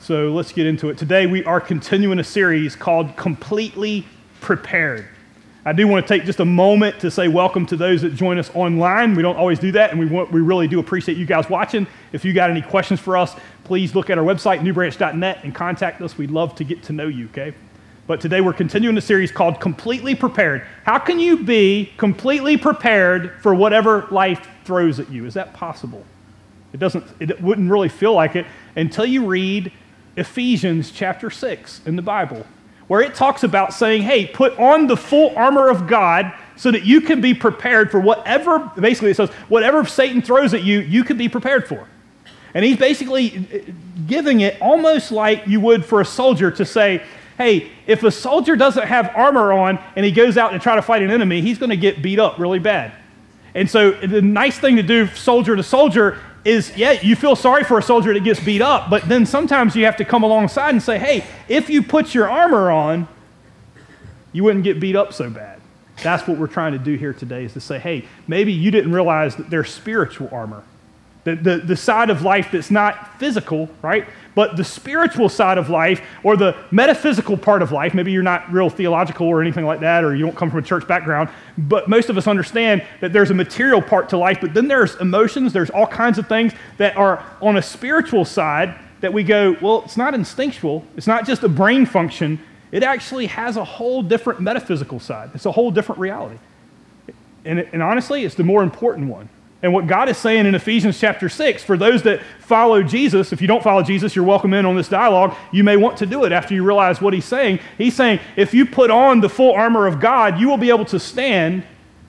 So let's get into it. Today we are continuing a series called Completely Prepared. I do want to take just a moment to say welcome to those that join us online. We don't always do that, and we really do appreciate you guys watching. If you got any questions for us, please look at our website, newbranch.net, and contact us. We'd love to get to know you, okay? But today we're continuing a series called Completely Prepared. How can you be completely prepared for whatever life throws at you? Is that possible? It wouldn't really feel like it until you read Ephesians chapter 6 in the Bible, where it talks about saying, hey, put on the full armor of God so that you can be prepared for whatever, basically it says, whatever Satan throws at you, you can be prepared for. And he's basically giving it almost like you would for a soldier to say, hey, if a soldier doesn't have armor on and he goes out and try to fight an enemy, he's going to get beat up really bad. And so the nice thing to do soldier to soldier is, yeah, you feel sorry for a soldier that gets beat up, but then sometimes you have to come alongside and say, hey, if you put your armor on, you wouldn't get beat up so bad. That's what we're trying to do here today, is to say, hey, maybe you didn't realize that there's spiritual armor. The side of life that's not physical, right? But the spiritual side of life, or the metaphysical part of life, maybe you're not real theological or anything like that, or you don't come from a church background, but most of us understand that there's a material part to life, but then there's emotions, there's all kinds of things that are on a spiritual side that we go, well, it's not instinctual, it's not just a brain function, it actually has a whole different metaphysical side. It's a whole different reality. And honestly, it's the more important one. And what God is saying in Ephesians chapter 6, for those that follow Jesus, if you don't follow Jesus, you're welcome in on this dialogue. You may want to do it after you realize what he's saying. He's saying, if you put on the full armor of God, you will be able to stand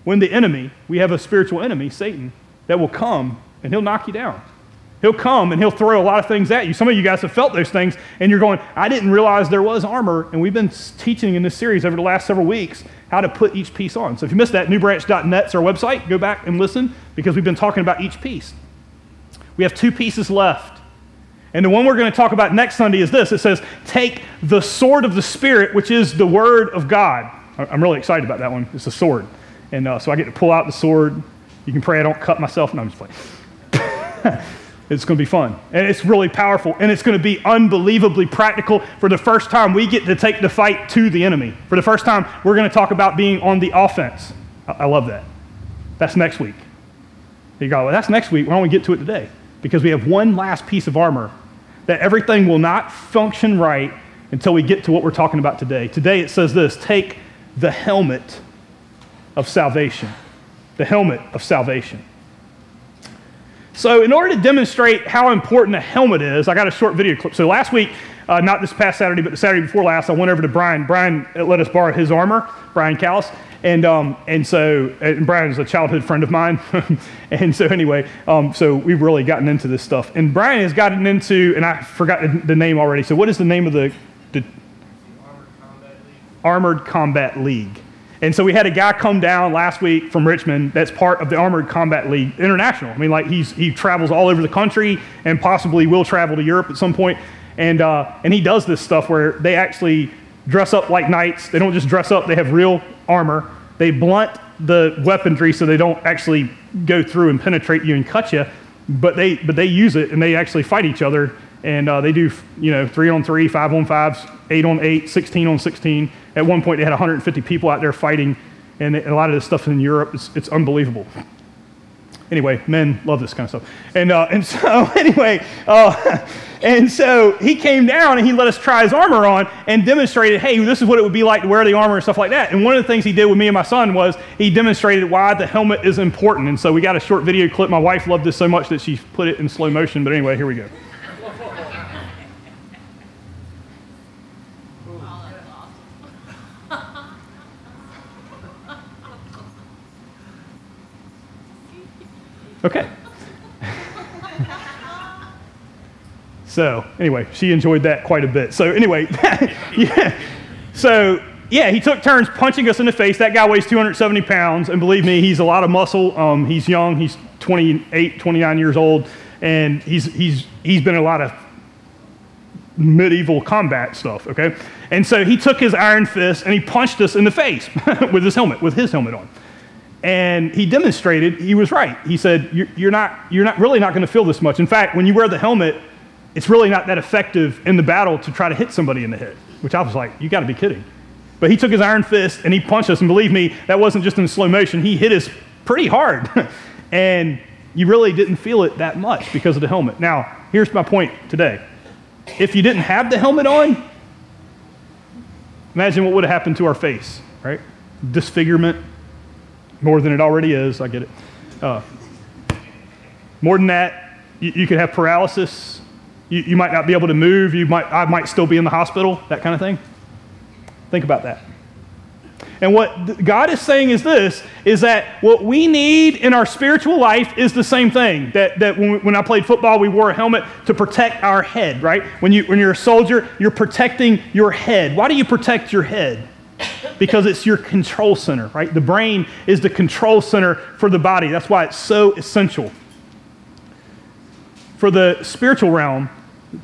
when the enemy, we have a spiritual enemy, Satan, that will come and he'll knock you down. He'll come and he'll throw a lot of things at you. Some of you guys have felt those things and you're going, I didn't realize there was armor. And we've been teaching in this series over the last several weeks how to put each piece on. So if you missed that, newbranch.net is our website. Go back and listen because we've been talking about each piece. We have 2 pieces left. And the one we're going to talk about next Sunday is this. It says, take the sword of the Spirit, which is the Word of God. I'm really excited about that one. It's a sword. And so I get to pull out the sword. You can pray I don't cut myself. No, I'm just playing. It's going to be fun, and it's really powerful, and it's going to be unbelievably practical. For the first time, we get to take the fight to the enemy. For the first time, we're going to talk about being on the offense. I love that. That's next week. You go, well, that's next week. Why don't we get to it today? Because we have one last piece of armor that everything will not function right until we get to what we're talking about today. Today it says this, take the helmet of salvation. The helmet of salvation. So in order to demonstrate how important a helmet is, I got a short video clip. So last week, not this past Saturday, but the Saturday before last, I went over to Brian. Brian let us borrow his armor, Brian Callis. And Brian is a childhood friend of mine. And so anyway, so we've really gotten into this stuff. And Brian has gotten into, and I forgot the name already. So what is the name of the Armored Combat League? And so we had a guy come down last week from Richmond that's part of the Armored Combat League International. I mean, like he travels all over the country and possibly will travel to Europe at some point. And he does this stuff where they actually dress up like knights. They don't just dress up, they have real armor. They blunt the weaponry so they don't actually go through and penetrate you and cut you, but they use it and they actually fight each other. And they do, 3-on-3, 5-on-5s, 8-on-8, 16-on-16. At one point, they had 150 people out there fighting, and a lot of this stuff in Europe, it's unbelievable. Anyway, men love this kind of stuff. And so he came down and he let us try his armor on and demonstrated, hey, this is what it would be like to wear the armor and stuff like that. And one of the things he did with me and my son was he demonstrated why the helmet is important. And so we got a short video clip. My wife loved this so much that she put it in slow motion. But anyway, here we go. Okay. So anyway, she enjoyed that quite a bit. So anyway, yeah. So yeah, he took turns punching us in the face. That guy weighs 270 pounds, and believe me, he's a lot of muscle. He's young. He's 28, 29 years old, and he's been in a lot of medieval combat stuff. Okay, and so he took his iron fist and he punched us in the face with his helmet on. And he demonstrated he was right. He said, you're really not going to feel this much. In fact, when you wear the helmet, it's really not that effective in the battle to try to hit somebody in the head, which I was like, you got to be kidding. But he took his iron fist and he punched us, and believe me, that wasn't just in slow motion. He hit us pretty hard, and you really didn't feel it that much because of the helmet. Now, here's my point today. If you didn't have the helmet on, imagine what would have happened to our face, right? Disfigurement, more than it already is, I get it. More than that, you could have paralysis. You might not be able to move. I might still be in the hospital, that kind of thing. Think about that. And what God is saying is this, is that what we need in our spiritual life is the same thing. That when I played football, we wore a helmet to protect our head, right? When you're a soldier, you're protecting your head. Why do you protect your head? Because it's your control center, right? The brain is the control center for the body. That's why it's so essential. For the spiritual realm,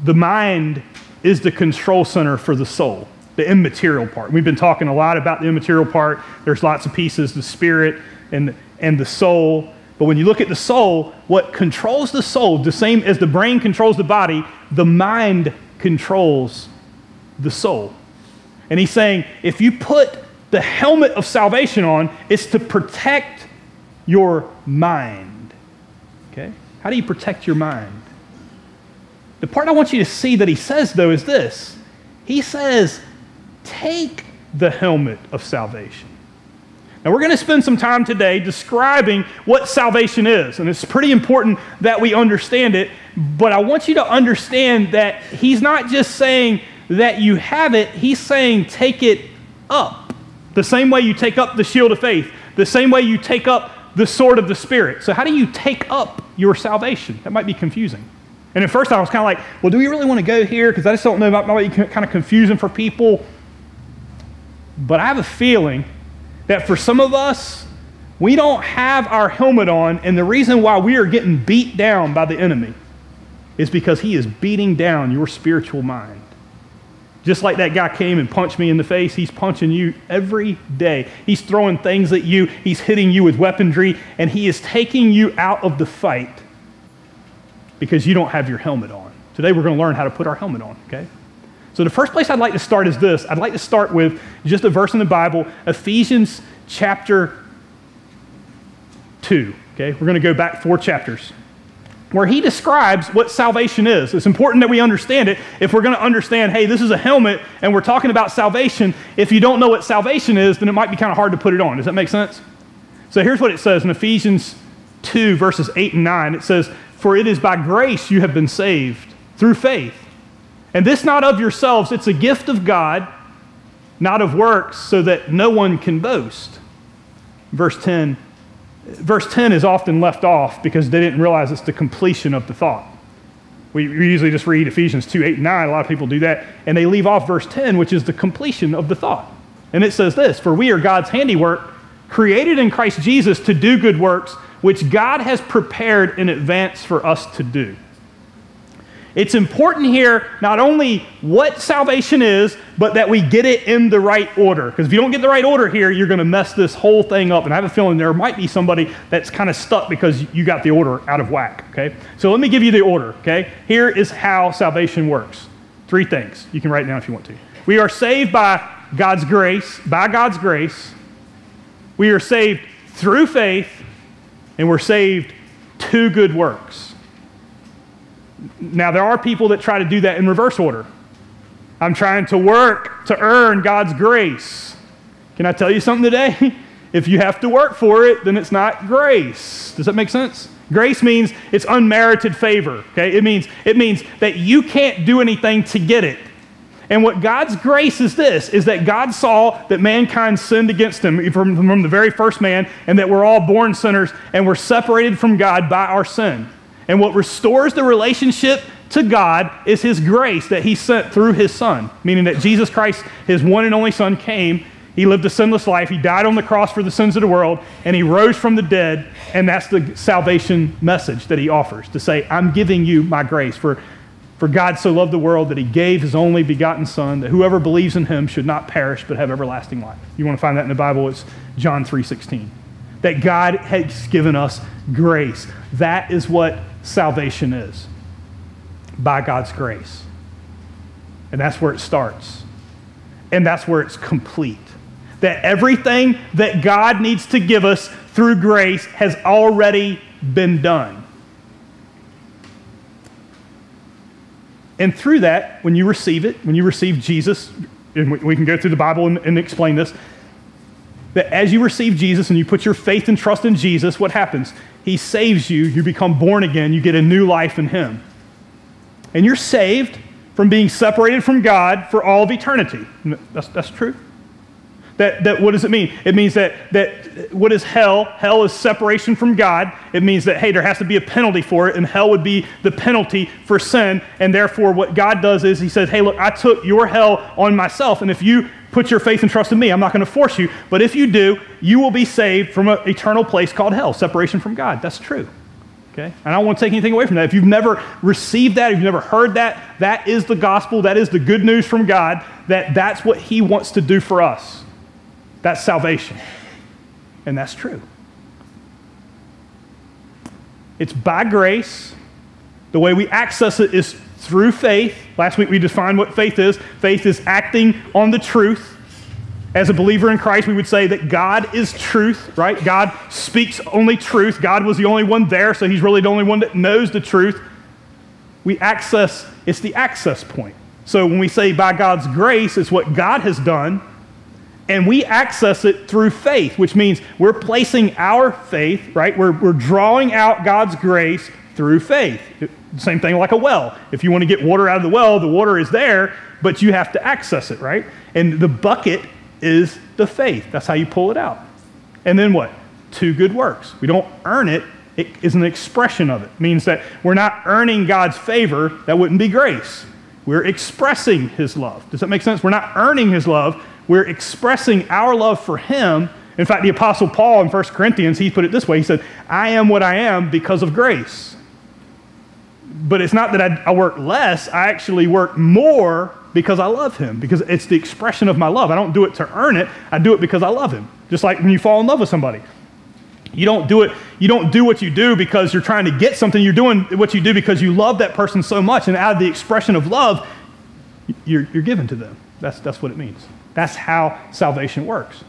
the mind is the control center for the soul, the immaterial part. We've been talking a lot about the immaterial part. There's lots of pieces, the spirit and the soul. But when you look at the soul, what controls the soul, the same as the brain controls the body, the mind controls the soul. And he's saying, if you put the helmet of salvation on, it's to protect your mind. Okay? How do you protect your mind? The part I want you to see that he says, though, is this. He says, take the helmet of salvation. Now, we're going to spend some time today describing what salvation is, and it's pretty important that we understand it, but I want you to understand that he's not just saying that you have it, he's saying take it up. The same way you take up the shield of faith, the same way you take up the sword of the Spirit. So how do you take up your salvation? That might be confusing. And at first I was kind of like, well, do we really want to go here? Because I just don't know, that might be kind of confusing for people. But I have a feeling that for some of us, we don't have our helmet on, and the reason why we are getting beat down by the enemy is because he is beating down your spiritual mind. Just like that guy came and punched me in the face, he's punching you every day. He's throwing things at you, he's hitting you with weaponry, and he is taking you out of the fight because you don't have your helmet on. Today we're going to learn how to put our helmet on, okay? So the first place I'd like to start is this. I'd like to start with just a verse in the Bible, Ephesians chapter 2, okay? We're going to go back 4 chapters, where he describes what salvation is. It's important that we understand it. If we're going to understand, hey, this is a helmet, and we're talking about salvation, if you don't know what salvation is, then it might be kind of hard to put it on. Does that make sense? So here's what it says in Ephesians 2, verses 8 and 9. It says, "For it is by grace you have been saved, through faith. And this not of yourselves, it's a gift of God, not of works, so that no one can boast." Verse 10 is often left off because they didn't realize it's the completion of the thought. We usually just read Ephesians 2, 8, and 9. A lot of people do that. And they leave off verse 10, which is the completion of the thought. And it says this, "For we are God's handiwork, created in Christ Jesus to do good works, which God has prepared in advance for us to do." It's important here not only what salvation is, but that we get it in the right order. Because if you don't get the right order here, you're going to mess this whole thing up. And I have a feeling there might be somebody that's kind of stuck because you got the order out of whack, okay? So let me give you the order, okay? Here is how salvation works. 3 things. You can write it down if you want to. We are saved by God's grace, We are saved through faith, and we're saved to good works. Now, there are people that try to do that in reverse order. I'm trying to work to earn God's grace. Can I tell you something today? If you have to work for it, then it's not grace. Does that make sense? Grace means it's unmerited favor, okay? It means that you can't do anything to get it. And what God's grace is this, is that God saw that mankind sinned against him from the very first man, and that we're all born sinners, and we're separated from God by our sin. And what restores the relationship to God is his grace that he sent through his Son, meaning that Jesus Christ, his one and only Son, came. He lived a sinless life. He died on the cross for the sins of the world, and he rose from the dead, and that's the salvation message that he offers, to say, I'm giving you my grace. For God so loved the world that he gave his only begotten Son, that whoever believes in him should not perish but have everlasting life. You want to find that in the Bible, it's John 3:16. That God has given us grace. That is what salvation is. by God's grace. And that's where it starts. And that's where it's complete. That everything that God needs to give us through grace has already been done. And through that, when you receive it, when you receive Jesus, and we can go through the Bible and explain this, that as you receive Jesus and you put your faith and trust in Jesus, what happens? He saves you, you become born again, you get a new life in Him. And you're saved from being separated from God for all of eternity. That's true. That what does it mean? It means that what is hell? Hell is separation from God. It means that, hey, there has to be a penalty for it, and hell would be the penalty for sin. And therefore, what God does is He says, hey, look, I took your hell on myself, and if you put your faith and trust in me, I'm not going to force you, but if you do, you will be saved from an eternal place called hell, separation from God. That's true. Okay? And I don't want to take anything away from that. If you've never received that, if you've never heard that, that is the gospel, that is the good news from God, that's what He wants to do for us. That's salvation. And that's true. It's by grace. The way we access it is through faith. Last week we defined what faith is. Faith is acting on the truth. As a believer in Christ, we would say that God is truth, right? God speaks only truth. God was the only one there, so He's really the only one that knows the truth. It's the access point. So when we say by God's grace, it's what God has done, and we access it through faith, which means we're placing our faith, right? We're drawing out God's grace through faith. Same thing like a well. If you want to get water out of the well, the water is there, but you have to access it, right? And the bucket is the faith. That's how you pull it out. And then what? 2 good works. We don't earn it. It is an expression of it. It means that we're not earning God's favor. That wouldn't be grace. We're expressing His love. Does that make sense? We're not earning His love. We're expressing our love for Him. In fact, the Apostle Paul in 1 Corinthians, he put it this way. He said, I am what I am because of grace. But it's not that I work less. I actually work more because I love Him, because it's the expression of my love. I don't do it to earn it. I do it because I love Him. Just like when you fall in love with somebody. You don't do what you do because you're trying to get something. You're doing what you do because you love that person so much, and out of the expression of love, you're given to them. That's what it means. That's how salvation works.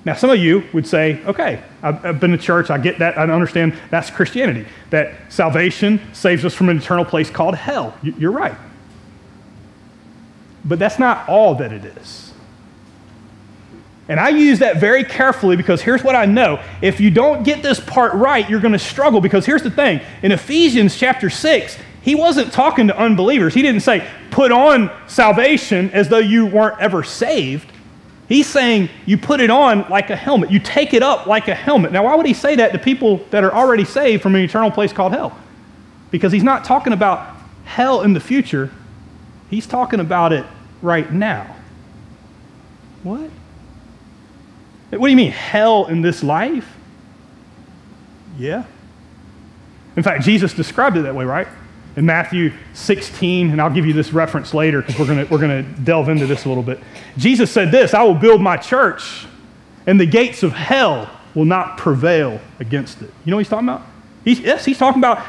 Now, some of you would say, okay, I've been to church, I get that, I understand that's Christianity, that salvation saves us from an eternal place called hell. You're right. But that's not all that it is. And I use that very carefully because here's what I know. If you don't get this part right, you're going to struggle, because here's the thing. In Ephesians chapter 6, he wasn't talking to unbelievers. He didn't say, put on salvation as though you weren't ever saved. He's saying you put it on like a helmet. You take it up like a helmet. Now, why would he say that to people that are already saved from an eternal place called hell? Because he's not talking about hell in the future. He's talking about it right now. What? What do you mean, hell in this life? Yeah. In fact, Jesus described it that way, right? In Matthew 16, and I'll give you this reference later because we're going to delve into this a little bit. Jesus said this, I will build my church, and the gates of hell will not prevail against it. You know what he's talking about? He's talking about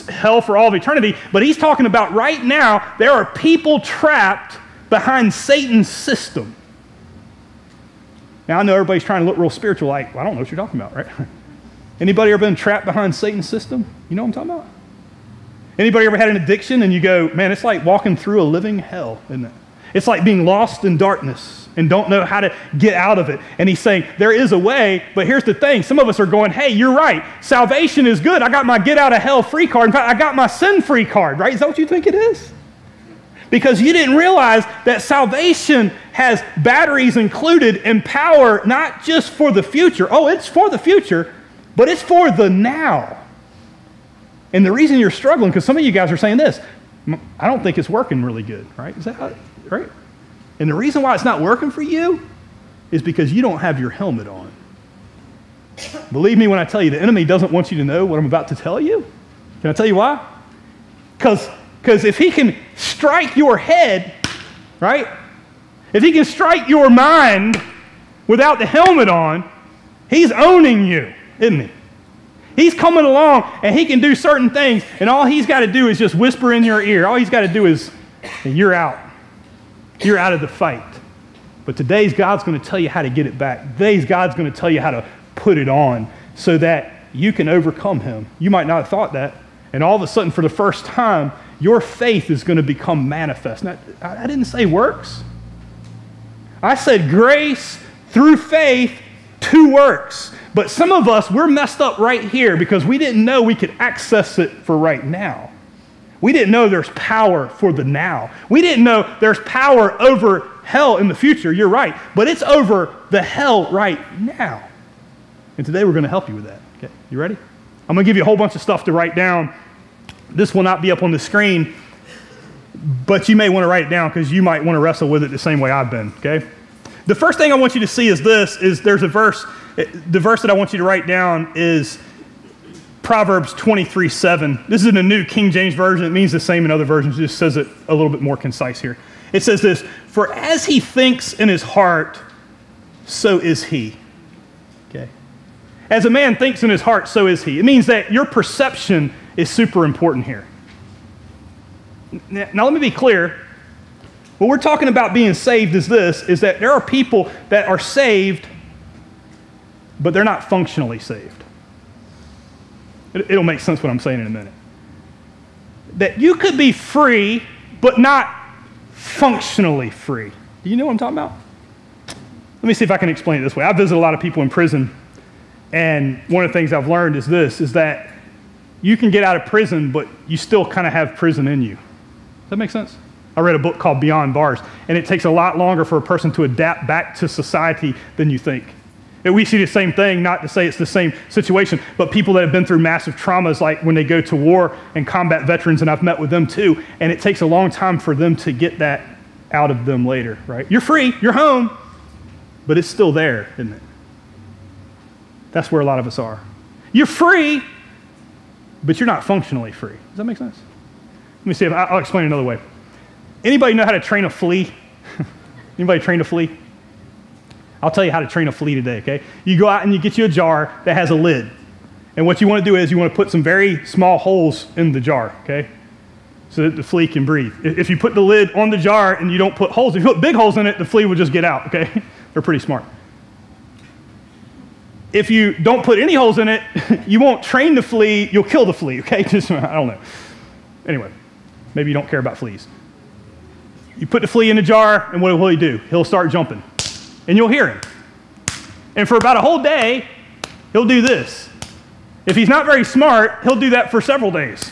hell for all of eternity, but he's talking about right now there are people trapped behind Satan's system. Now, I know everybody's trying to look real spiritual, like, well, I don't know what you're talking about, right? Anybody ever been trapped behind Satan's system? You know what I'm talking about? Anybody ever had an addiction and you go, man, it's like walking through a living hell, isn't it? It's like being lost in darkness and don't know how to get out of it. And he's saying, there is a way, but here's the thing. Some of us are going, hey, you're right. Salvation is good. I got my get out of hell free card. In fact, I got my sin free card, right? Is that what you think it is? Because you didn't realize that salvation has batteries included and power, not just for the future. Oh, it's for the future, but it's for the now. And the reason you're struggling, because some of you guys are saying this, I don't think it's working really good, right? Is that right? And the reason why it's not working for you is because you don't have your helmet on. Believe me when I tell you, the enemy doesn't want you to know what I'm about to tell you. Can I tell you why? Because if he can strike your head, right? If he can strike your mind without the helmet on, he's owning you, isn't he? He's coming along, and he can do certain things, and all he's got to do is just whisper in your ear. All he's got to do is, you're out. You're out of the fight. But today's God's going to tell you how to get it back. Today's God's going to tell you how to put it on so that you can overcome him. You might not have thought that. And all of a sudden, for the first time, your faith is going to become manifest. Now, I didn't say works. I said grace through faith to works. But some of us, we're messed up right here because we didn't know we could access it for right now. We didn't know there's power for the now. We didn't know there's power over hell in the future. You're right. But it's over the hell right now. And today we're going to help you with that. Okay, you ready? I'm going to give you a whole bunch of stuff to write down. This will not be up on the screen, but you may want to write it down because you might want to wrestle with it the same way I've been, okay? The first thing I want you to see is this, is there's a verse. The verse that I want you to write down is Proverbs 23:7. This is in the New King James Version. It means the same in other versions. It just says it a little bit more concise here. It says this, for as he thinks in his heart, so is he. Okay? As a man thinks in his heart, so is he. It means that your perception is super important here. Now let me be clear. What we're talking about being saved is this, is that there are people that are saved, but they're not functionally saved. It'll make sense what I'm saying in a minute. That you could be free, but not functionally free. Do you know what I'm talking about? Let me see if I can explain it this way. I visit a lot of people in prison, and one of the things I've learned is this, is that you can get out of prison, but you still kind of have prison in you. Does that make sense? I read a book called Beyond Bars, and it takes a lot longer for a person to adapt back to society than you think. And we see the same thing, not to say it's the same situation, but people that have been through massive traumas, like when they go to war and combat veterans, and I've met with them too, and it takes a long time for them to get that out of them later, right? You're free, you're home, but it's still there, isn't it? That's where a lot of us are. You're free, but you're not functionally free. Does that make sense? Let me see if I'll explain it another way. Anybody know how to train a flea? Anybody train a flea? I'll tell you how to train a flea today, okay? You go out and you get you a jar that has a lid. And what you want to do is you want to put some very small holes in the jar, okay? So that the flea can breathe. If you put the lid on the jar and you don't put holes, if you put big holes in it, the flea will just get out, okay? They're pretty smart. If you don't put any holes in it, you won't train the flea, you'll kill the flea, okay? Just, I don't know. Anyway, maybe you don't care about fleas. You put the flea in the jar, and what will he do? He'll start jumping, and you'll hear him. And for about a whole day, he'll do this. If he's not very smart, he'll do that for several days.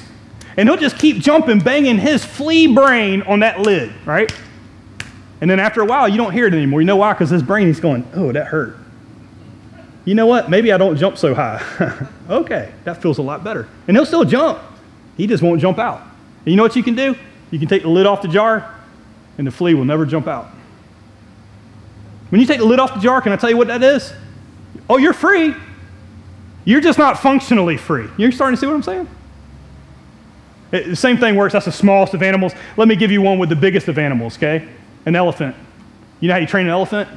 And he'll just keep jumping, banging his flea brain on that lid, right? And then after a while, you don't hear it anymore. You know why? Because his brain, he's going, oh, that hurt. You know what? Maybe I don't jump so high. Okay, that feels a lot better. And he'll still jump. He just won't jump out. And you know what you can do? You can take the lid off the jar, and the flea will never jump out. When you take the lid off the jar, can I tell you what that is? Oh, you're free. You're just not functionally free. You're starting to see what I'm saying? The same thing works. That's the smallest of animals. Let me give you one with the biggest of animals, okay? An elephant. You know how you train an elephant?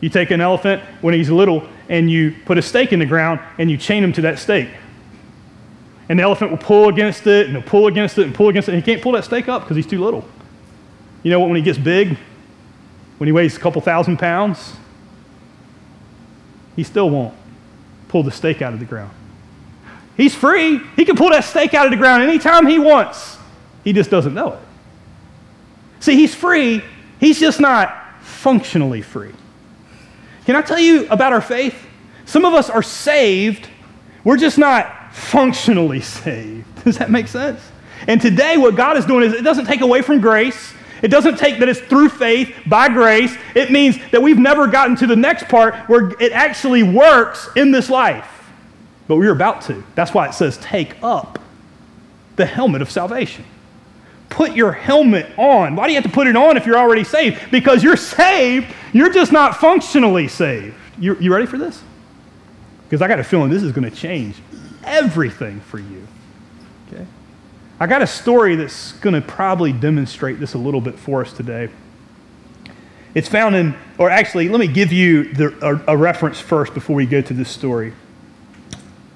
You take an elephant when he's little, and you put a stake in the ground, and you chain him to that stake. And the elephant will pull against it, and he'll pull against it, and pull against it, and he can't pull that stake up because he's too little. You know what, when he gets big, when he weighs a couple thousand pounds, he still won't pull the stake out of the ground. He's free. He can pull that stake out of the ground anytime he wants. He just doesn't know it. See, he's free. He's just not functionally free. Can I tell you about our faith? Some of us are saved. We're just not functionally saved. Does that make sense? And today what God is doing is it doesn't take away from grace. It doesn't take that it's through faith, by grace. It means that we've never gotten to the next part where it actually works in this life. But we're about to. That's why it says take up the helmet of salvation. Put your helmet on. Why do you have to put it on if you're already saved? Because you're saved, you're just not functionally saved. You ready for this? Because I got a feeling this is going to change everything for you. Okay? I got a story that's going to probably demonstrate this a little bit for us today. It's found in, or actually, let me give you a reference first before we go to this story.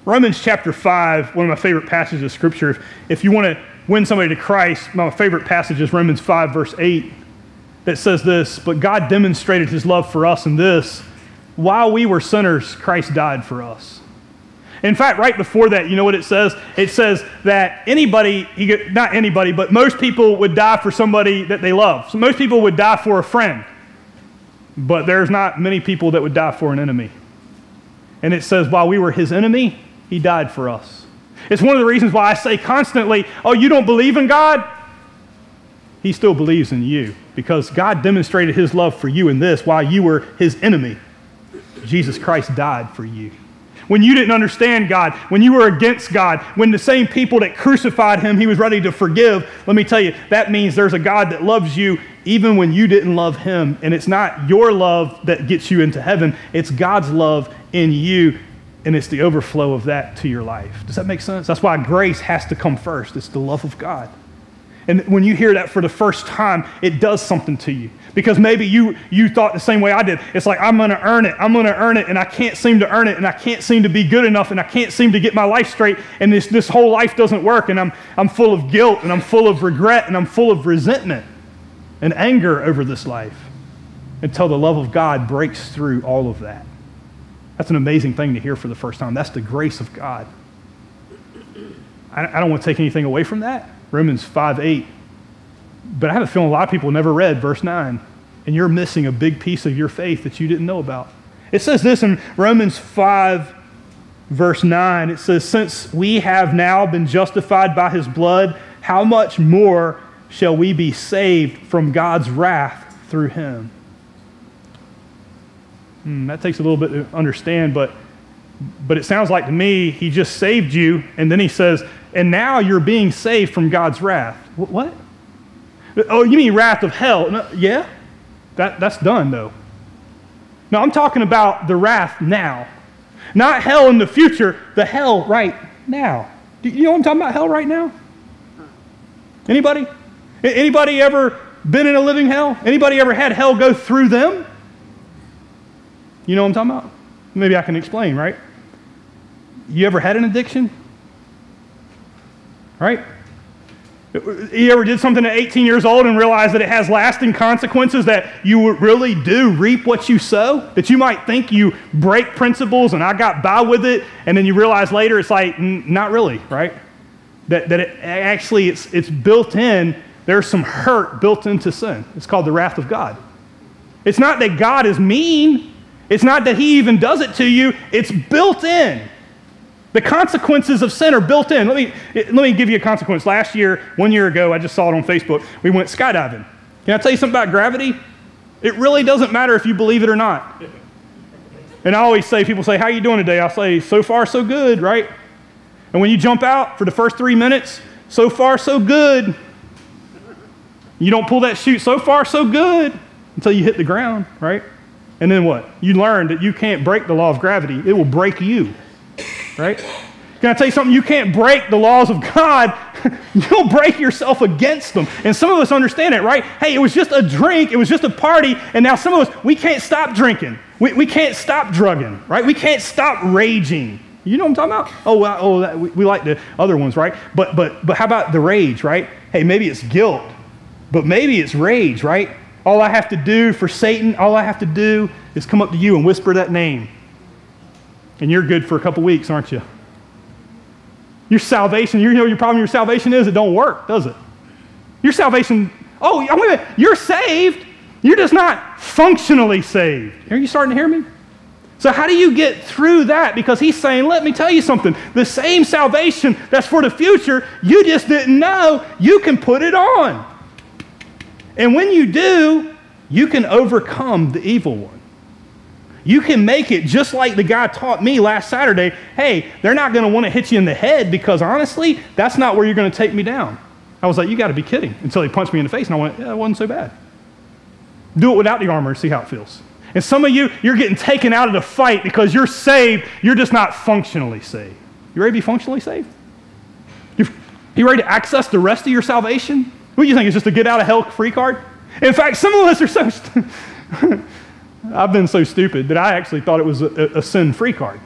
Romans chapter 5, one of my favorite passages of Scripture. If you want to win somebody to Christ, my favorite passage is Romans 5, verse 8, that says this, "But God demonstrated his love for us in this, while we were sinners, Christ died for us." In fact, right before that, you know what it says? It says that not anybody, but most people would die for somebody that they love. So most people would die for a friend, but there's not many people that would die for an enemy. And it says, while we were his enemy, he died for us. It's one of the reasons why I say constantly, oh, you don't believe in God? He still believes in you, because God demonstrated his love for you in this, while you were his enemy, Jesus Christ died for you. When you didn't understand God, when you were against God, when the same people that crucified him, he was ready to forgive, let me tell you, that means there's a God that loves you even when you didn't love him. And it's not your love that gets you into heaven. It's God's love in you, and it's the overflow of that to your life. Does that make sense? That's why grace has to come first. It's the love of God. And when you hear that for the first time, it does something to you. Because maybe you thought the same way I did. It's like, I'm going to earn it, and I can't seem to earn it, and I can't seem to be good enough, and I can't seem to get my life straight, and this whole life doesn't work, and I'm full of guilt, and I'm full of regret, and I'm full of resentment and anger over this life, until the love of God breaks through all of that. That's an amazing thing to hear for the first time. That's the grace of God. I don't want to take anything away from that. Romans 5:8. But I have a feeling a lot of people never read verse 9, and you're missing a big piece of your faith that you didn't know about. It says this in Romans 5, verse 9. It says, "Since we have now been justified by his blood, how much more shall we be saved from God's wrath through him?" That takes a little bit to understand, but it sounds like to me, he just saved you, and then he says, and now you're being saved from God's wrath. What? Oh, you mean wrath of hell? No, yeah, that's done though. No, I'm talking about the wrath now. Not hell in the future, the hell right now. Do you know what I'm talking about, hell right now? Anybody? Anybody ever been in a living hell? Anybody ever had hell go through them? You know what I'm talking about? Maybe I can explain, right? You ever had an addiction? Right? You ever did something at 18 years old and realized that it has lasting consequences, that you really do reap what you sow? That you might think you break principles and I got by with it, and then you realize later it's like, not really, right? That it actually, it's built in, there's some hurt built into sin. It's called the wrath of God. It's not that God is mean. It's not that he even does it to you. It's built in. The consequences of sin are built in. Let me give you a consequence. Last year, 1 year ago, I just saw it on Facebook, we went skydiving. Can I tell you something about gravity? It really doesn't matter if you believe it or not. And I always say, people say, how are you doing today? I'll say, so far, so good, right? And when you jump out for the first 3 minutes, so far, so good. You don't pull that chute, so far, so good, until you hit the ground, right? And then what? You learn that you can't break the law of gravity. It will break you. Right? Can I tell you something? You can't break the laws of God. You'll break yourself against them. And some of us understand it, right? Hey, it was just a drink. It was just a party. And now some of us, we can't stop drinking. We can't stop drugging, right? We can't stop raging. You know what I'm talking about? We like the other ones, right? But how about the rage, right? Hey, maybe it's guilt, but maybe it's rage, right? All I have to do for Satan, all I have to do is come up to you and whisper that name. And you're good for a couple weeks, aren't you? Your salvation, you know what your problem with your salvation is? It don't work, does it? Your salvation, wait a minute, you're saved. You're just not functionally saved. Are you starting to hear me? So how do you get through that? Because he's saying, let me tell you something. The same salvation that's for the future, you just didn't know, you can put it on. And when you do, you can overcome the evil one. You can make it just like the guy taught me last Saturday. Hey, they're not going to want to hit you in the head because honestly, that's not where you're going to take me down. I was like, you got to be kidding. Until he punched me in the face and I went, yeah, it wasn't so bad. Do it without the armor and see how it feels. And some of you, you're getting taken out of the fight because you're saved. You're just not functionally saved. You ready to be functionally saved? You ready to access the rest of your salvation? What do you think? It's just a get out of hell free card? In fact, some of us are so... I've been so stupid that I actually thought it was a sin-free card.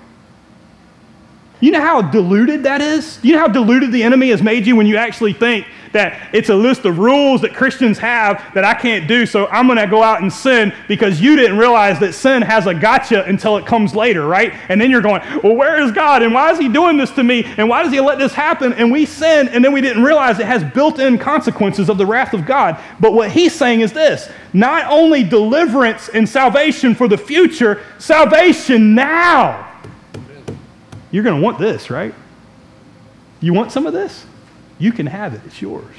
You know how diluted that is? You know how diluted the enemy has made you when you actually think that it's a list of rules that Christians have that I can't do, so I'm going to go out and sin because you didn't realize that sin has a gotcha until it comes later, right? And then you're going, well, where is God? And why is he doing this to me? And why does he let this happen? And we sin, and then we didn't realize it has built-in consequences of the wrath of God. But what he's saying is this: not only deliverance and salvation for the future, salvation now. You're going to want this, right? You want some of this? You can have it. It's yours.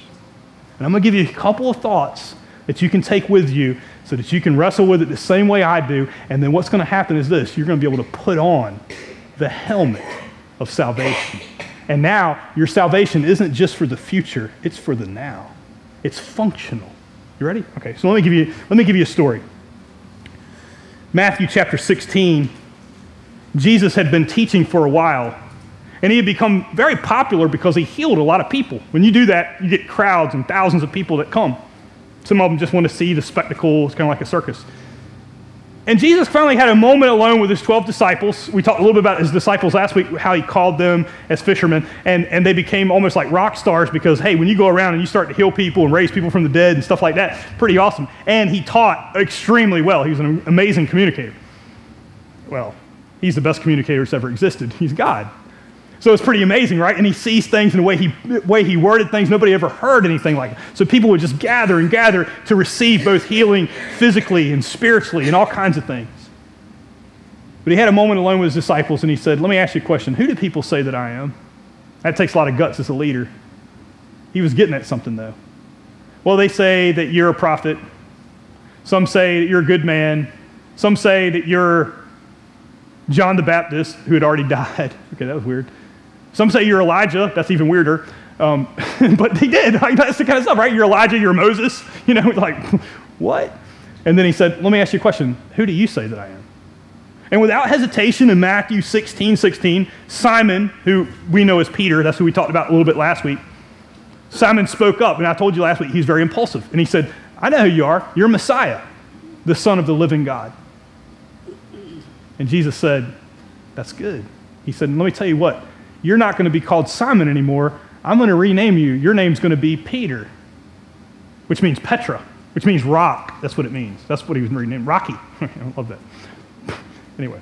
And I'm going to give you a couple of thoughts that you can take with you so that you can wrestle with it the same way I do. And then what's going to happen is this: you're going to be able to put on the helmet of salvation. And now your salvation isn't just for the future, it's for the now. It's functional. You ready? Okay, so let me give you a story. Matthew chapter 16. Jesus had been teaching for a while, and he had become very popular because he healed a lot of people. When you do that, you get crowds and thousands of people that come. Some of them just want to see the spectacle. It's kind of like a circus. And Jesus finally had a moment alone with his 12 disciples. We talked a little bit about his disciples last week, how he called them as fishermen, and they became almost like rock stars because, hey, when you go around and you start to heal people and raise people from the dead and stuff like that, pretty awesome. And he taught extremely well. He was an amazing communicator. Well, he's the best communicator that's ever existed. He's God. So it's pretty amazing, right? And he sees things in the way he worded things. Nobody ever heard anything like it. So people would just gather and gather to receive both healing physically and spiritually and all kinds of things. But he had a moment alone with his disciples, and he said, let me ask you a question. Who do people say that I am? That takes a lot of guts as a leader. He was getting at something, though. Well, they say that you're a prophet. Some say that you're a good man. Some say that you're John the Baptist, who had already died. Okay, that was weird. Some say you're Elijah. That's even weirder. But he did. Like, that's the kind of stuff, right? You're Elijah, you're Moses. You know, like, what? And then he said, let me ask you a question. Who do you say that I am? And without hesitation, in Matthew 16:16, Simon, who we know as Peter, that's who we talked about a little bit last week, Simon spoke up. And I told you last week, he's very impulsive. And he said, I know who you are. You're Messiah, the Son of the living God. And Jesus said, that's good. He said, let me tell you what. You're not going to be called Simon anymore. I'm going to rename you. Your name's going to be Peter, which means Petra, which means rock. That's what it means. That's what he was renamed. Rocky. I love that. Anyway,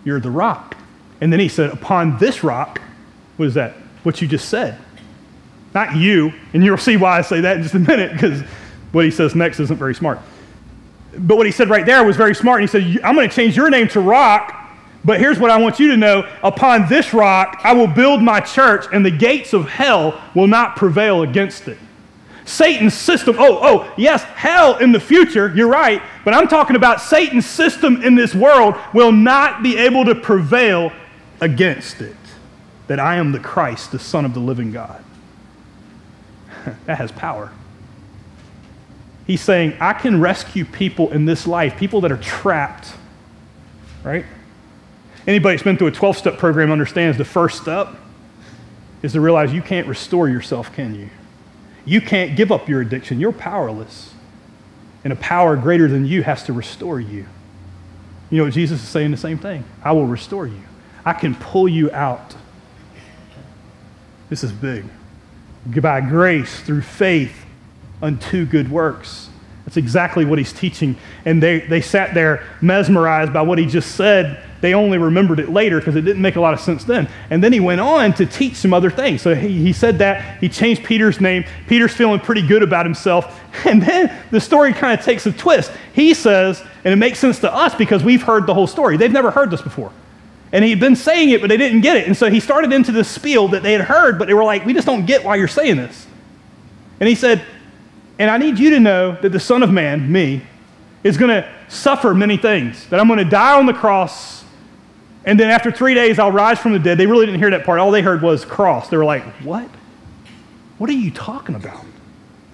you're the rock. And then he said, upon this rock, what is that? What you just said. Not you. And you'll see why I say that in just a minute, because what he says next isn't very smart. But what he said right there was very smart. And he said, I'm going to change your name to Rock, but here's what I want you to know. Upon this rock, I will build my church, and the gates of hell will not prevail against it. Satan's system, yes, hell in the future, you're right, but I'm talking about Satan's system in this world will not be able to prevail against it. That I am the Christ, the Son of the living God. That has power. He's saying, I can rescue people in this life, people that are trapped, right? Anybody that's been through a 12-step program understands the first step is to realize you can't restore yourself, can you? You can't give up your addiction. You're powerless. And a power greater than you has to restore you. You know what Jesus is saying? The same thing. I will restore you. I can pull you out. This is big. By grace, through faith, unto good works. That's exactly what he's teaching. And they sat there mesmerized by what he just said. They only remembered it later because it didn't make a lot of sense then. And then he went on to teach some other things. So he said that. He changed Peter's name. Peter's feeling pretty good about himself. And then the story kind of takes a twist. He says, and it makes sense to us because we've heard the whole story. They've never heard this before. And he'd been saying it, but they didn't get it. And so he started into this spiel that they had heard, but they were like, we just don't get why you're saying this. And he said, and I need you to know that the Son of Man, me, is going to suffer many things. That I'm going to die on the cross, and then after 3 days I'll rise from the dead. They really didn't hear that part. All they heard was cross. They were like, what? What are you talking about?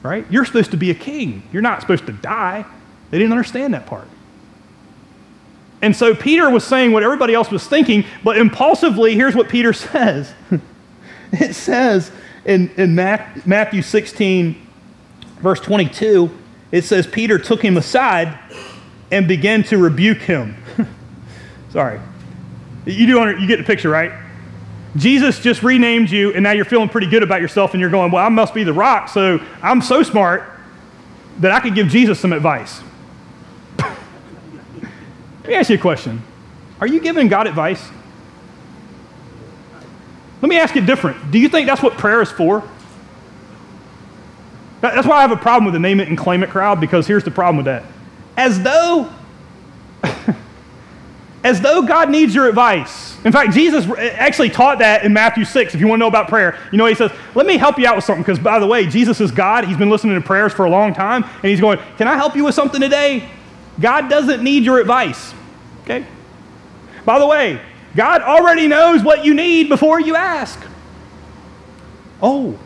Right? You're supposed to be a king. You're not supposed to die. They didn't understand that part. And so Peter was saying what everybody else was thinking, but impulsively, here's what Peter says. It says in Matthew 16, verse 22, it says, Peter took him aside and began to rebuke him. Sorry. You get the picture, right? Jesus just renamed you, and now you're feeling pretty good about yourself, and you're going, well, I must be the rock, so I'm so smart that I could give Jesus some advice. Let me ask you a question. Are you giving God advice? Let me ask it different. Do you think that's what prayer is for? That's why I have a problem with the name it and claim it crowd, because here's the problem with that. As though God needs your advice. In fact, Jesus actually taught that in Matthew 6. If you want to know about prayer, you know, he says, let me help you out with something, because by the way, Jesus is God. He's been listening to prayers for a long time, and he's going, can I help you with something today? God doesn't need your advice, okay? By the way, God already knows what you need before you ask. Oh,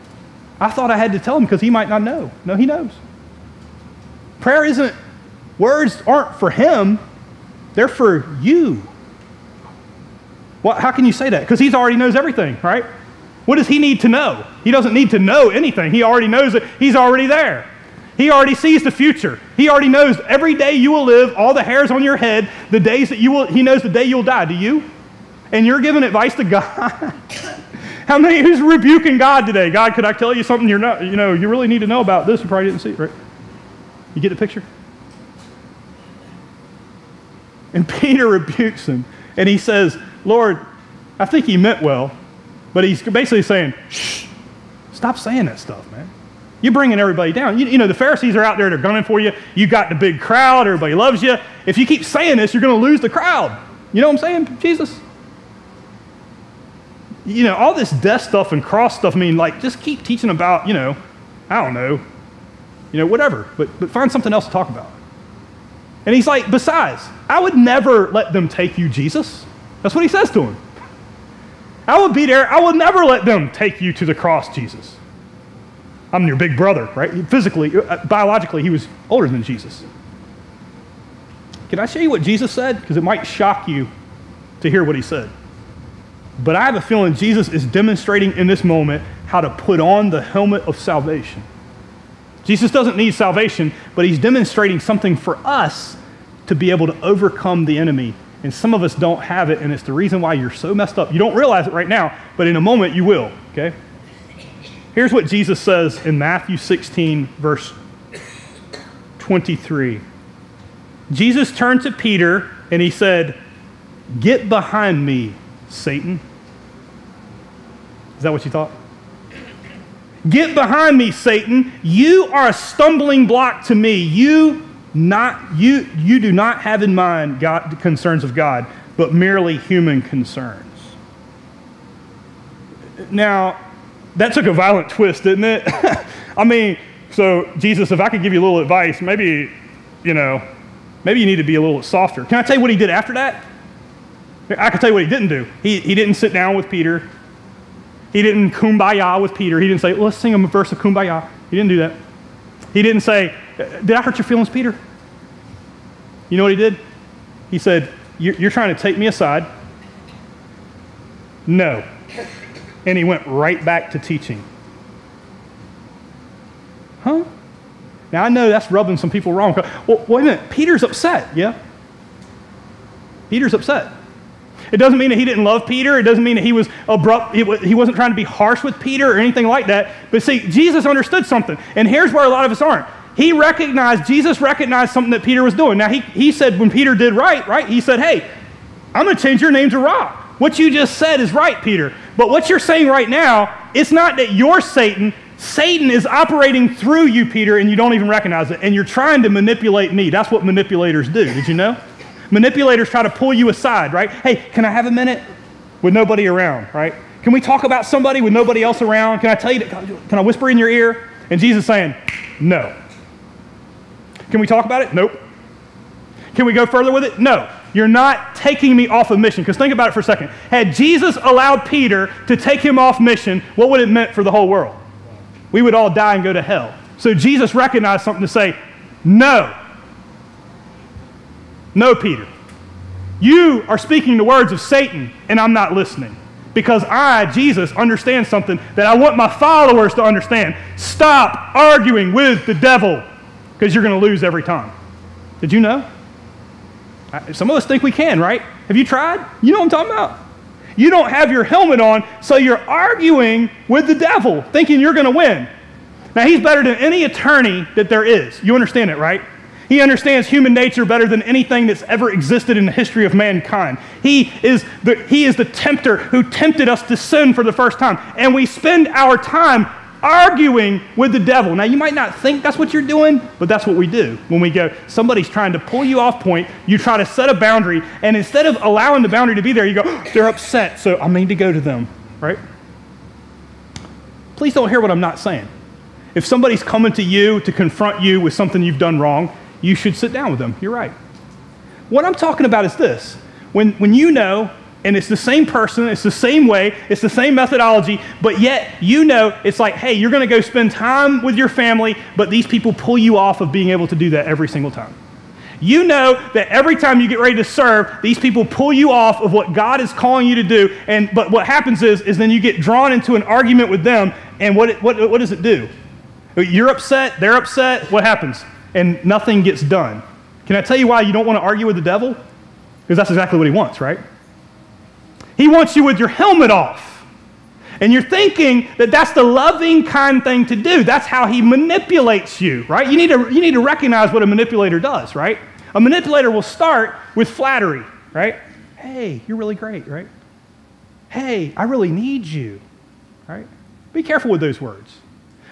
I thought I had to tell him because he might not know. No, he knows. Prayer isn't, words aren't for him, they're for you. Well, how can you say that? Because he already knows everything, right? What does he need to know? He doesn't need to know anything. He already knows it. He's already there. He already sees the future. He already knows every day you will live, all the hairs on your head, the days that you will, he knows the day you'll die. Do you? And you're giving advice to God? How many, who's rebuking God today? God, could I tell you something you're not, you know, you really need to know about this? You probably didn't see it, right? You get the picture? And Peter rebukes him, and he says, Lord, I think he meant well, but he's basically saying, shh, stop saying that stuff, man. You're bringing everybody down. You know, the Pharisees are out there, they're gunning for you. You got the big crowd, everybody loves you. If you keep saying this, you're going to lose the crowd. You know what I'm saying, Jesus? You know, all this death stuff and cross stuff, I mean, like, just keep teaching about, you know, I don't know, whatever, but find something else to talk about. And he's like, besides, I would never let them take you, Jesus. That's what he says to him. I would be there. I would never let them take you to the cross, Jesus. I'm your big brother, right? Physically, biologically, he was older than Jesus. Can I show you what Jesus said? Because it might shock you to hear what he said. But I have a feeling Jesus is demonstrating in this moment how to put on the helmet of salvation. Jesus doesn't need salvation, but he's demonstrating something for us to be able to overcome the enemy. And some of us don't have it, and it's the reason why you're so messed up. You don't realize it right now, but in a moment you will, okay? Here's what Jesus says in Matthew 16, verse 23. Jesus turned to Peter, and he said, "Get behind me, Satan." Is that what you thought? Get behind me, Satan. You are a stumbling block to me. You do not have in mind the concerns of God, but merely human concerns. Now, that took a violent twist, didn't it? I mean, so Jesus, if I could give you a little advice, maybe you need to be a little softer. Can I tell you what he did after that? I can tell you what he didn't do. He didn't sit down with Peter. He didn't kumbaya with Peter. He didn't say, well, let's sing him a verse of kumbaya. He didn't do that. He didn't say, did I hurt your feelings, Peter? You know what he did? He said, you're trying to take me aside. No. And he went right back to teaching. Huh? Now, I know that's rubbing some people wrong. Well, wait a minute. Peter's upset, yeah? Peter's upset. It doesn't mean that he didn't love Peter. It doesn't mean that he was abrupt. He wasn't trying to be harsh with Peter or anything like that. But see, Jesus understood something. And here's where a lot of us aren't. Jesus recognized something that Peter was doing. Now, he said when Peter did right? He said, hey, I'm going to change your name to Rock. What you just said is right, Peter. But what you're saying right now, it's not that you're Satan. Satan is operating through you, Peter, and you don't even recognize it. And you're trying to manipulate me. That's what manipulators do. Did you know? Manipulators try to pull you aside, right? Hey, can I have a minute? With nobody around, right? Can we talk about somebody with nobody else around? Can I tell you that? Can I whisper in your ear? And Jesus saying, no. Can we talk about it? Nope. Can we go further with it? No. You're not taking me off of mission. Because think about it for a second. Had Jesus allowed Peter to take him off mission, what would it meant for the whole world? We would all die and go to hell. So Jesus recognized something to say, no. No, Peter. You are speaking the words of Satan, and I'm not listening. Because I, Jesus, understand something that I want my followers to understand. Stop arguing with the devil, because you're going to lose every time. Did you know? Some of us think we can, right? Have you tried? You know what I'm talking about? You don't have your helmet on, so you're arguing with the devil, thinking you're going to win. Now, he's better than any attorney that there is. You understand it, right? He understands human nature better than anything that's ever existed in the history of mankind. He is the tempter who tempted us to sin for the first time. And we spend our time arguing with the devil. Now, you might not think that's what you're doing, but that's what we do. When we go, somebody's trying to pull you off point, you try to set a boundary, and instead of allowing the boundary to be there, you go, they're upset, so I need to go to them, right? Please don't hear what I'm not saying. If somebody's coming to you to confront you with something you've done wrong, you should sit down with them. You're right. What I'm talking about is this. When you know, and it's the same person, it's the same way, it's the same methodology, but yet you know it's like, hey, you're going to go spend time with your family, but these people pull you off of being able to do that every single time. You know that every time you get ready to serve, these people pull you off of what God is calling you to do, but what happens is then you get drawn into an argument with them, and what does it do? You're upset, they're upset, what happens? And nothing gets done. Can I tell you why you don't want to argue with the devil? Because that's exactly what he wants, right? He wants you with your helmet off. And you're thinking that that's the loving, kind thing to do. That's how he manipulates you, right? You need to recognize what a manipulator does, right? A manipulator will start with flattery, right? Hey, you're really great, right? Hey, I really need you, right? Be careful with those words.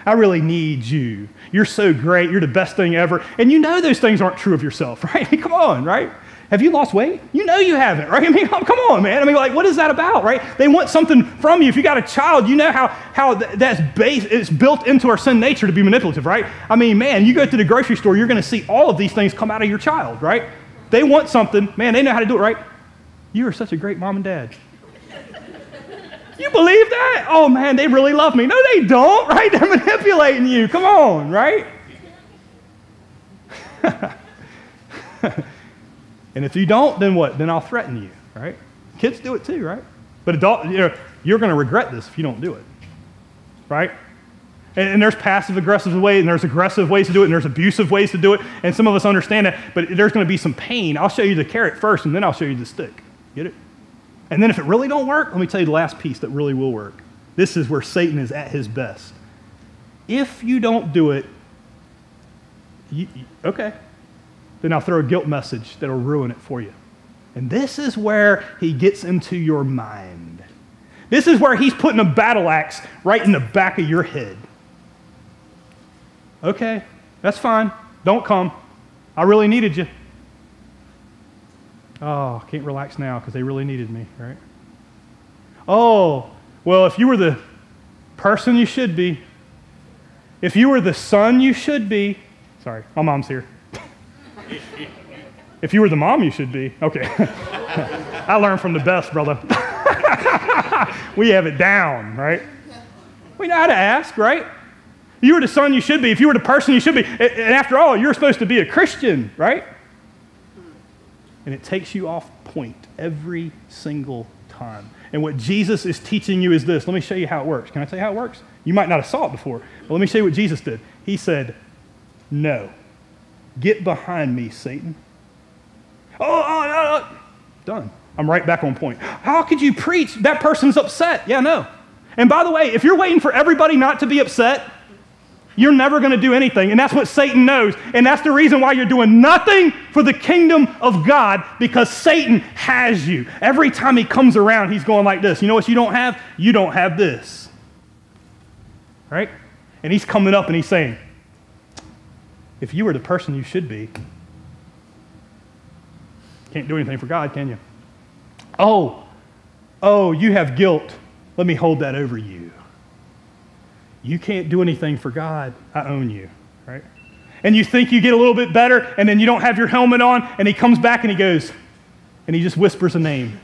I really need you. You're so great. You're the best thing ever. And you know those things aren't true of yourself, right? I mean, come on, right? Have you lost weight? You know you haven't, right? I mean, come on, man. I mean, like, what is that about, right? They want something from you. If you got a child, you know how it's built into our sin nature to be manipulative, right? I mean, man, you go to the grocery store, you're going to see all of these things come out of your child, right? They want something. Man, they know how to do it, right? You are such a great mom and dad. You believe that? Oh, man, they really love me. No, they don't, right? They're manipulating you. Come on, right? And if you don't, then what? Then I'll threaten you, right? Kids do it too, right? But you're going to regret this if you don't do it, right? And there's passive-aggressive ways, and there's aggressive ways to do it, and there's abusive ways to do it, and some of us understand that, but there's going to be some pain. I'll show you the carrot first, and then I'll show you the stick. Get it? And then if it really don't work, let me tell you the last piece that really will work. This is where Satan is at his best. If you don't do it, okay, then I'll throw a guilt message that'll ruin it for you. And this is where he gets into your mind. This is where he's putting a battle axe right in the back of your head. Okay, that's fine. Don't come. I really needed you. Oh, I can't relax now because they really needed me, right? Oh, well, if you were the person you should be, if you were the son you should be, sorry, my mom's here. If you were the mom you should be, okay. I learned from the best, brother. We have it down, right? We know how to ask, right? If you were the son you should be, if you were the person you should be, and after all, you're supposed to be a Christian, right? And it takes you off point every single time. And what Jesus is teaching you is this. Let me show you how it works. Can I tell you how it works? You might not have saw it before, but let me show you what Jesus did. He said, no. Get behind me, Satan. Oh, no. Done. I'm right back on point. How could you preach? That person's upset. Yeah, no. And by the way, if you're waiting for everybody not to be upset, you're never going to do anything. And that's what Satan knows. And that's the reason why you're doing nothing for the kingdom of God, because Satan has you. Every time he comes around, he's going like this. You know what you don't have? You don't have this. Right? And he's coming up and he's saying, if you were the person you should be, can't do anything for God, can you? Oh, you have guilt. Let me hold that over you. You can't do anything for God. I own you, right? And you think you get a little bit better, and then you don't have your helmet on, and he comes back and he goes, and he just whispers a name.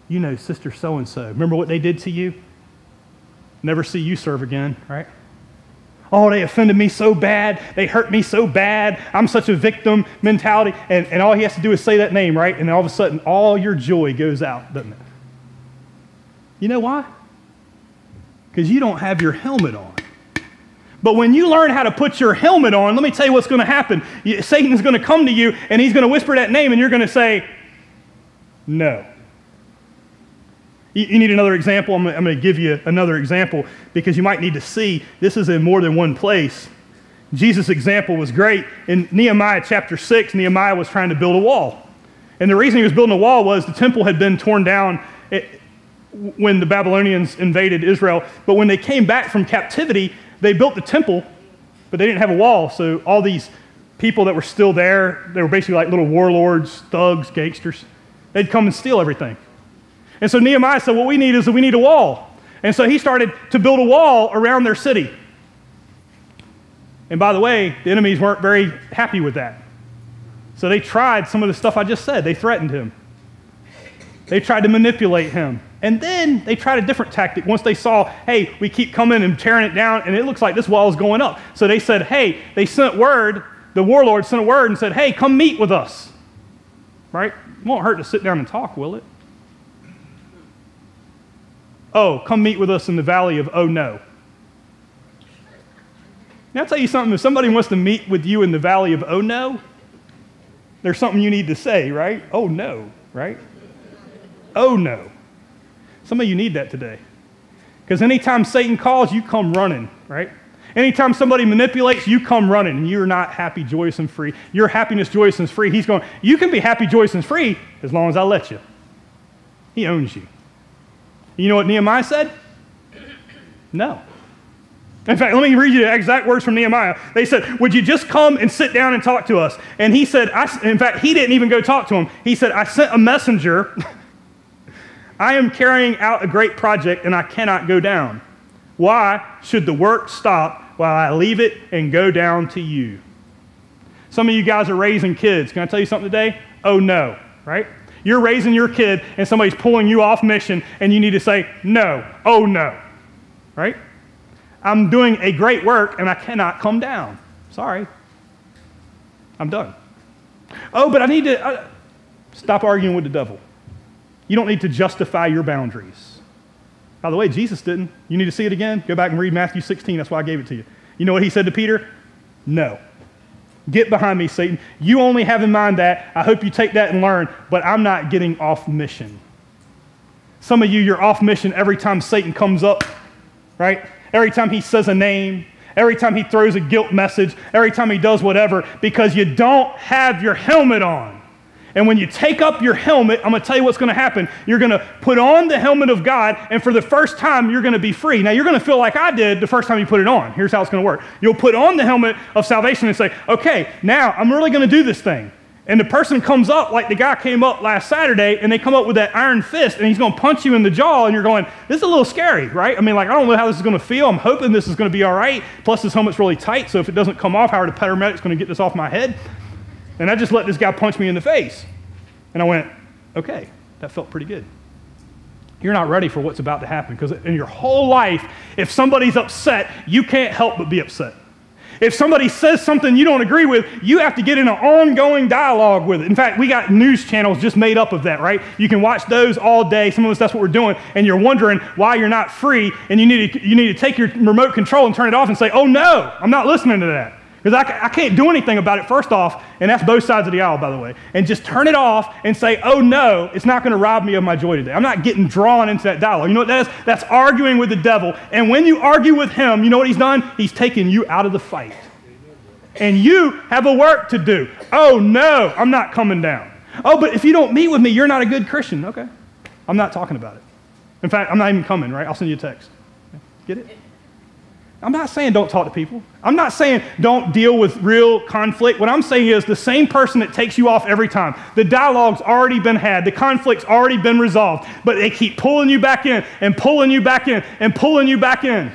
You know, Sister so-and-so. Remember what they did to you? Never see you serve again, right? Oh, they offended me so bad. They hurt me so bad. I'm such a victim mentality. And all he has to do is say that name, right? And all of a sudden, all your joy goes out, doesn't it? You know why? Because you don't have your helmet on. But when you learn how to put your helmet on, let me tell you what's going to happen. Satan's going to come to you, and he's going to whisper that name, and you're going to say, No. You need another example? I'm going to give you another example because you might need to see this is in more than one place. Jesus' example was great. In Nehemiah chapter 6, Nehemiah was trying to build a wall. And the reason he was building a wall was the temple had been torn down when the Babylonians invaded Israel. But when they came back from captivity, they built the temple, but they didn't have a wall. So all these people that were still there, they were basically like little warlords, thugs, gangsters. They'd come and steal everything. And so Nehemiah said, what we need is we need a wall. And so he started to build a wall around their city. And by the way, the enemies weren't very happy with that. So they tried some of the stuff I just said. They threatened him. They tried to manipulate him. And then they tried a different tactic. Once they saw, hey, we keep coming and tearing it down, and it looks like this wall is going up. So they said, hey, they sent word, the warlord sent a word and said, hey, come meet with us. Right? It won't hurt to sit down and talk, will it? Oh, come meet with us in the valley of oh no. Now, I'll tell you something. If somebody wants to meet with you in the valley of oh no, there's something you need to say, right? Oh no, right? Oh no. Some of you need that today. Because anytime Satan calls, you come running, right? Anytime somebody manipulates, you come running, and you're not happy, joyous, and free. Your happiness, joyous, and free. He's going, you can be happy, joyous, and free as long as I let you. He owns you. You know what Nehemiah said? No. In fact, let me read you the exact words from Nehemiah. They said, would you just come and sit down and talk to us? And he said, in fact, he didn't even go talk to him. He said, I sent a messenger. I am carrying out a great project, and I cannot go down. Why should the work stop while I leave it and go down to you? Some of you guys are raising kids. Can I tell you something today? Oh, no, right? You're raising your kid, and somebody's pulling you off mission, and you need to say, no, oh, no, right? I'm doing a great work, and I cannot come down. Sorry. I'm done. Oh, but I need to stop arguing with the devil. You don't need to justify your boundaries. By the way, Jesus didn't. You need to see it again? Go back and read Matthew 16. That's why I gave it to you. You know what he said to Peter? No. Get behind me, Satan. You only have in mind that. I hope you take that and learn, but I'm not getting off mission. Some of you, you're off mission every time Satan comes up, right? Every time he says a name, every time he throws a guilt message, every time he does whatever, because you don't have your helmet on. And when you take up your helmet, I'm going to tell you what's going to happen. You're going to put on the helmet of God, and for the first time, you're going to be free. Now, you're going to feel like I did the first time you put it on. Here's how it's going to work. You'll put on the helmet of salvation and say, okay, now I'm really going to do this thing. And the person comes up like the guy came up last Saturday, and they come up with that iron fist, and he's going to punch you in the jaw, and you're going, this is a little scary, right? I mean, like, I don't know how this is going to feel. I'm hoping this is going to be all right. Plus, this helmet's really tight, so if it doesn't come off, how are the paramedics going to get this off my head? And I just let this guy punch me in the face. And I went, okay, that felt pretty good. You're not ready for what's about to happen, because in your whole life, if somebody's upset, you can't help but be upset. If somebody says something you don't agree with, you have to get in an ongoing dialogue with it. In fact, we got news channels just made up of that, right? You can watch those all day. Some of us, that's what we're doing. And you're wondering why you're not free, and you need to take your remote control and turn it off and say, oh no, I'm not listening to that. Because I can't do anything about it, first off, and that's both sides of the aisle, by the way. And just turn it off and say, oh no, it's not going to rob me of my joy today. I'm not getting drawn into that dialogue. You know what that is? That's arguing with the devil. And when you argue with him, you know what he's done? He's taken you out of the fight. And you have a work to do. Oh no, I'm not coming down. Oh, but if you don't meet with me, you're not a good Christian. Okay, I'm not talking about it. In fact, I'm not even coming, right? I'll send you a text. Get it? I'm not saying don't talk to people. I'm not saying don't deal with real conflict. What I'm saying is the same person that takes you off every time. The dialogue's already been had. The conflict's already been resolved. But they keep pulling you back in and pulling you back in and pulling you back in.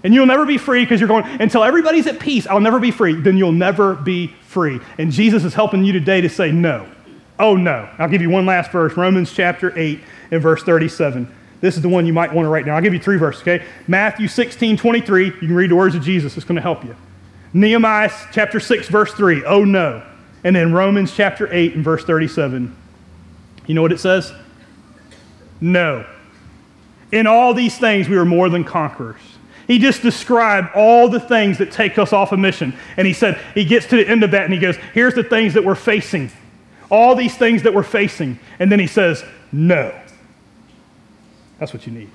And you'll never be free because you're going, until everybody's at peace, I'll never be free. Then you'll never be free. And Jesus is helping you today to say no. Oh no. I'll give you one last verse. Romans chapter 8 and verse 37. This is the one you might want to write down. I'll give you 3 verses, okay? Matthew 16:23. You can read the words of Jesus. It's going to help you. Nehemiah chapter 6, verse 3. Oh, no. And then Romans chapter 8 and verse 37. You know what it says? No. In all these things, we are more than conquerors. He just described all the things that take us off a mission. And he said, he gets to the end of that and he goes, here's the things that we're facing. All these things that we're facing. And then he says, no. That's what you need.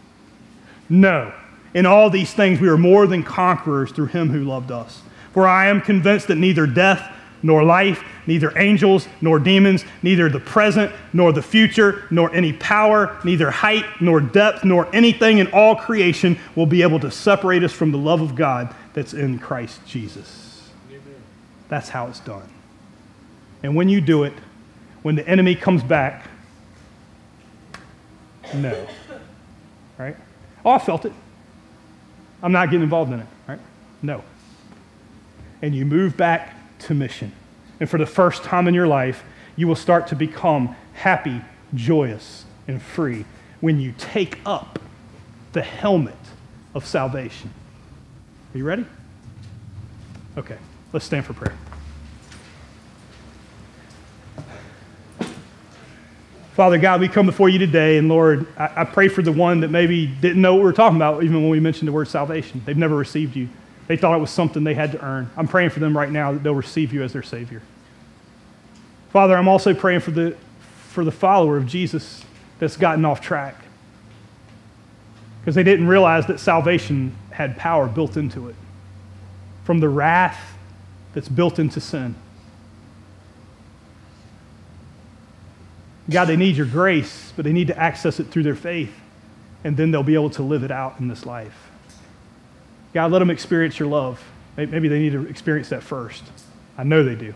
No. In all these things we are more than conquerors through him who loved us. For I am convinced that neither death nor life, neither angels nor demons, neither the present nor the future, nor any power, neither height nor depth, nor anything in all creation will be able to separate us from the love of God that's in Christ Jesus. Amen. That's how it's done. And when you do it, when the enemy comes back, no. Right? Oh, I felt it. I'm not getting involved in it. Right? No. And you move back to mission. And for the first time in your life, you will start to become happy, joyous, and free when you take up the helmet of salvation. Are you ready? Okay, let's stand for prayer. Father God, we come before you today, and Lord, I pray for the one that maybe didn't know what we were talking about even when we mentioned the word salvation. They've never received you. They thought it was something they had to earn. I'm praying for them right now that they'll receive you as their Savior. Father, I'm also praying for the follower of Jesus that's gotten off track because they didn't realize that salvation had power built into it from the wrath that's built into sin. God, they need your grace, but they need to access it through their faith, and then they'll be able to live it out in this life. God, let them experience your love. Maybe they need to experience that first. I know they do.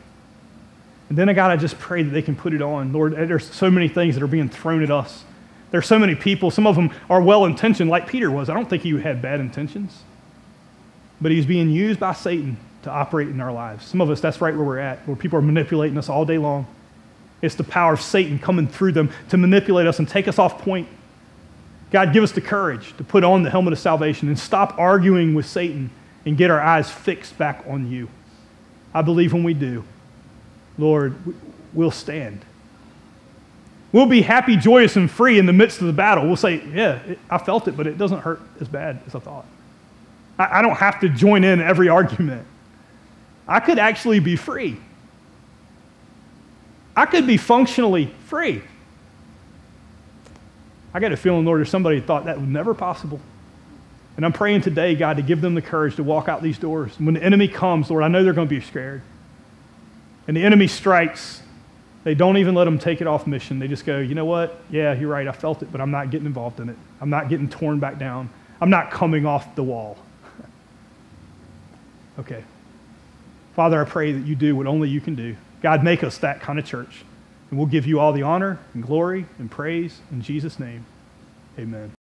And then, God, I just pray that they can put it on. Lord, there's so many things that are being thrown at us. There's so many people. Some of them are well-intentioned, like Peter was. I don't think he had bad intentions. But he's being used by Satan to operate in our lives. Some of us, that's right where we're at, where people are manipulating us all day long. It's the power of Satan coming through them to manipulate us and take us off point. God, give us the courage to put on the helmet of salvation and stop arguing with Satan and get our eyes fixed back on you. I believe when we do, Lord, we'll stand. We'll be happy, joyous, and free in the midst of the battle. We'll say, yeah, I felt it, but it doesn't hurt as bad as I thought. I don't have to join in every argument. I could actually be free. I could be functionally free. I got a feeling, Lord, there's somebody who thought that was never possible. And I'm praying today, God, to give them the courage to walk out these doors. And when the enemy comes, Lord, I know they're going to be scared. And the enemy strikes, they don't even let them take it off mission. They just go, you know what? Yeah, you're right. I felt it, but I'm not getting involved in it. I'm not getting torn back down. I'm not coming off the wall. Okay. Father, I pray that you do what only you can do. God, make us that kind of church. And we'll give you all the honor and glory and praise in Jesus' name. Amen.